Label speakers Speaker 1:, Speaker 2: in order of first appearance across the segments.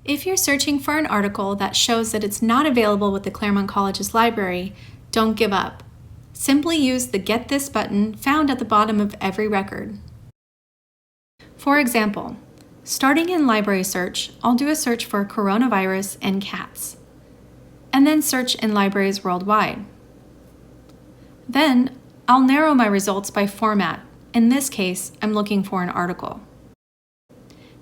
Speaker 1: If you're searching for an article that shows that it's not available with the Claremont College's library, don't give up. Simply use the Get This button found at the bottom of every record. For example, starting in Library Search, I'll do a search for coronavirus and cats, and then search in libraries worldwide. Then, I'll narrow my results by format. In this case, I'm looking for an article.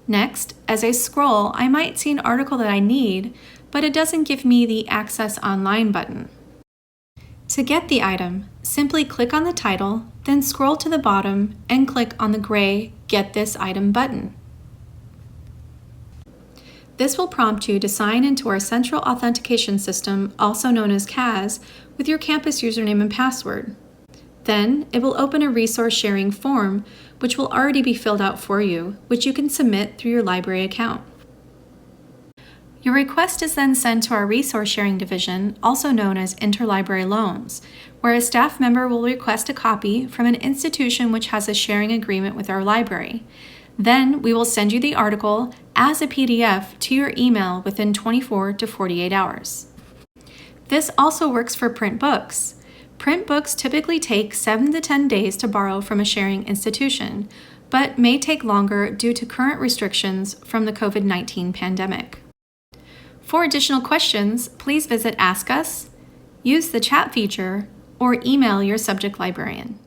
Speaker 1: Next, as I scroll, I might see an article that I need, but it doesn't give me the Access Online button. To get the item, simply click on the title, then scroll to the bottom and click on the gray Get This Item button. This will prompt you to sign into our Central Authentication System, also known as CAS, with your campus username and password. Then, it will open a resource sharing form, which will already be filled out for you, which you can submit through your library account. Your request is then sent to our Resource Sharing Division, also known as Interlibrary Loans, where a staff member will request a copy from an institution which has a sharing agreement with our library. Then, we will send you the article as a PDF to your email within 24 to 48 hours. This also works for print books. Print books typically take 7 to 10 days to borrow from a sharing institution, but may take longer due to current restrictions from the COVID-19 pandemic. For additional questions, please visit Ask Us, use the chat feature, or email your subject librarian.